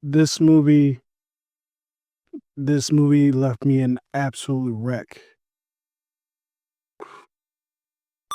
This movie this movie left me an absolute wreck.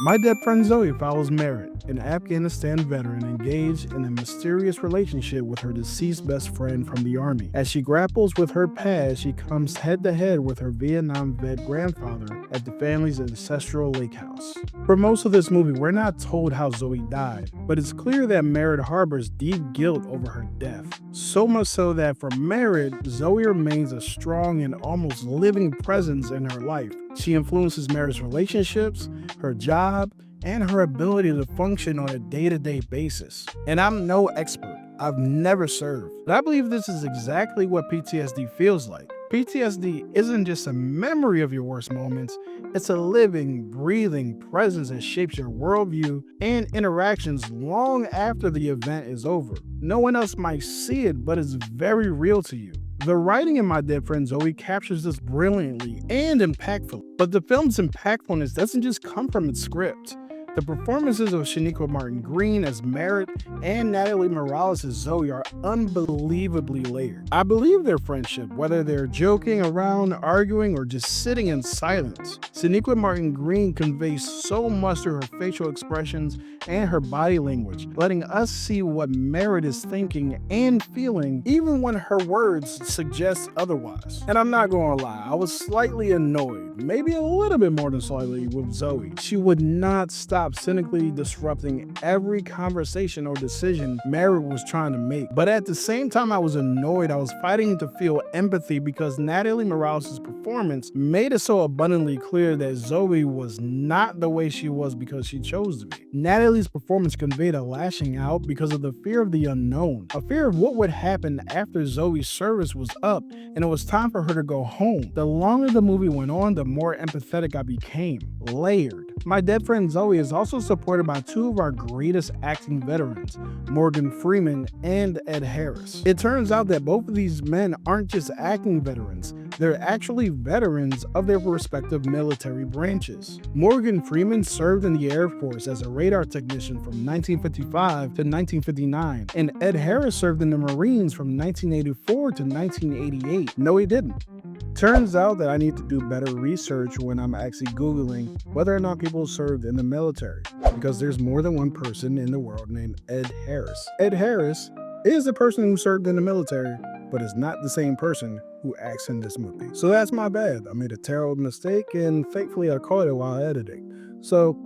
My Dead Friend Zoe follows Merritt, an Afghanistan veteran engaged in a mysterious relationship with her deceased best friend from the army. As she grapples with her past, she comes head to head with her Vietnam vet grandfather at the family's ancestral lake house. For most of this movie, we're not told how Zoe died, but it's clear that Merritt harbors deep guilt over her death. So much so that for Merritt, Zoe remains a strong and almost living presence in her life. She influences Merritt's relationships, her job, and her ability to function on a day-to-day basis. And I'm no expert. I've never served. But I believe this is exactly what PTSD feels like. PTSD isn't just a memory of your worst moments, it's a living, breathing presence that shapes your worldview and interactions long after the event is over. No one else might see it, but it's very real to you. The writing in My Dead Friend Zoe captures this brilliantly and impactfully. But the film's impactfulness doesn't just come from its script. The performances of Sonequa Martin-Green as Merritt and Natalie Morales as Zoe are unbelievably layered. I believe their friendship, whether they're joking around, arguing, or just sitting in silence. Sonequa Martin-Green conveys so much through her facial expressions and her body language, letting us see what Merritt is thinking and feeling, even when her words suggest otherwise. And I'm not gonna lie, I was slightly annoyed, maybe a little bit more than slightly, with Zoe. She would not stop cynically disrupting every conversation or decision Merritt was trying to make. But at the same time I was annoyed, I was fighting to feel empathy because Natalie Morales' performance made it so abundantly clear that Zoe was not the way she was because she chose to be. Natalie's performance conveyed a lashing out because of the fear of the unknown, a fear of what would happen after Zoe's service was up and it was time for her to go home. The longer the movie went on, the more empathetic I became. Layered. My Dead Friend Zoe is also supported by two of our greatest acting veterans, Morgan Freeman and Ed Harris. It turns out that both of these men aren't just acting veterans, they're actually veterans of their respective military branches. Morgan Freeman served in the Air Force as a radar technician from 1955 to 1959, and Ed Harris served in the Marines from 1984 to 1988. No, he didn't. Turns out that I need to do better research when I'm actually Googling whether or not people served in the military, because there's more than one person in the world named Ed Harris. Ed Harris is the person who served in the military, but is not the same person who acts in this movie. So that's my bad. I made a terrible mistake, and thankfully I caught it while editing. So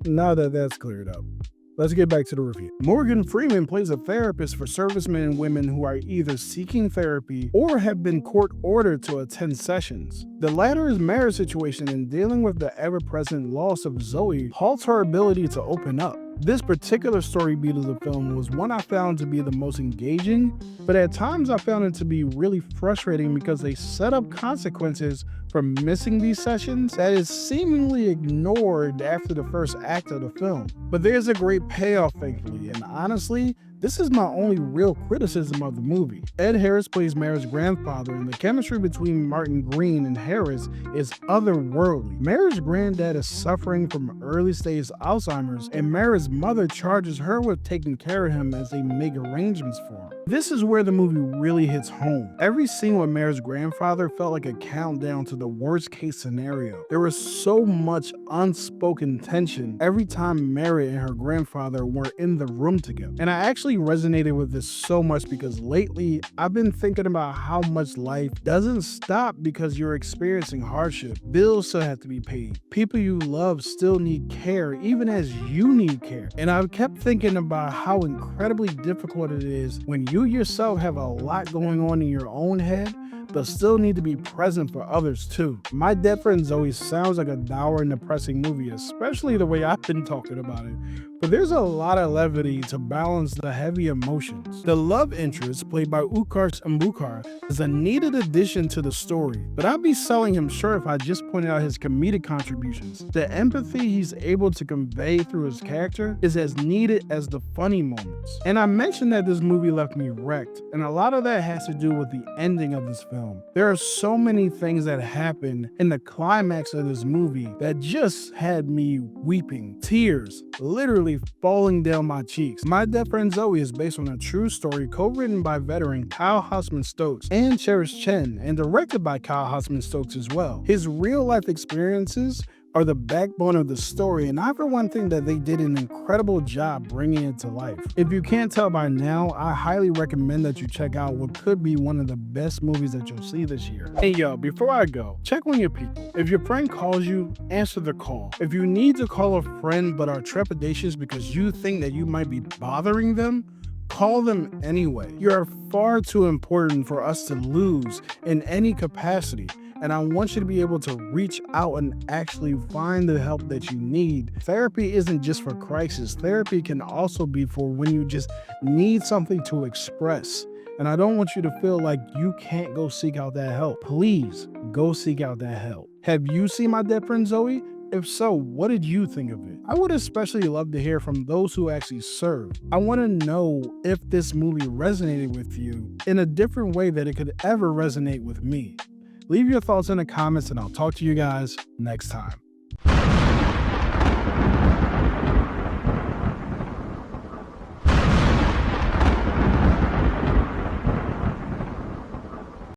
now that that's cleared up, let's get back to the review. Morgan Freeman plays a therapist for servicemen and women who are either seeking therapy or have been court-ordered to attend sessions. The latter is Merritt's situation, and dealing with the ever-present loss of Zoe halts her ability to open up. This particular story beat of the film was one I found to be the most engaging, but at times I found it to be really frustrating because they set up consequences for missing these sessions that is seemingly ignored after the first act of the film. But there's a great payoff, thankfully, and honestly, this is my only real criticism of the movie. Ed Harris plays Merritt's grandfather, and the chemistry between Martin-Green and Harris is otherworldly. Merritt's granddad is suffering from early-stage Alzheimer's, and Merritt's mother charges her with taking care of him as they make arrangements for him. This is where the movie really hits home. Every scene with Merritt's grandfather felt like a countdown to the worst-case scenario. There was so much unspoken tension every time Merritt and her grandfather were in the room together. And I actually resonated with this so much because lately I've been thinking about how much life doesn't stop because you're experiencing hardship. Bills still have to be paid. People you love still need care, even as you need care. And I've kept thinking about how incredibly difficult it is when you yourself have a lot going on in your own head, but still need to be present for others too. My Dead Friend Zoe sounds like a dour and depressing movie, especially the way I've been talking about it. But there's a lot of levity to balance the heavy emotions. The love interest, played by Utkarsh Ambudkar, is a needed addition to the story, but I'd be selling him short if I just pointed out his comedic contributions. The empathy he's able to convey through his character is as needed as the funny moments. And I mentioned that this movie left me me wrecked, and a lot of that has to do with the ending of this film. There are so many things that happen in the climax of this movie that just had me weeping, tears literally falling down my cheeks. My Dead Friend Zoe is based on a true story co-written by veteran Kyle Hausmann-Stokes and Cherish Chen, and directed by Kyle Hausmann-Stokes as well. His real-life experiences are the backbone of the story, and I for one think that they did an incredible job bringing it to life. If you can't tell by now, I highly recommend that you check out what could be one of the best movies that you'll see this year. Hey yo, before I go, check on your people. If your friend calls you, answer the call. If you need to call a friend but are trepidatious because you think that you might be bothering them, call them anyway. You are far too important for us to lose in any capacity. And I want you to be able to reach out and actually find the help that you need. Therapy isn't just for crisis. Therapy can also be for when you just need something to express. And I don't want you to feel like you can't go seek out that help. Please go seek out that help. Have you seen My Dead Friend Zoe? If so, what did you think of it? I would especially love to hear from those who actually served. I want to know if this movie resonated with you in a different way that it could ever resonate with me. Leave your thoughts in the comments and I'll talk to you guys next time.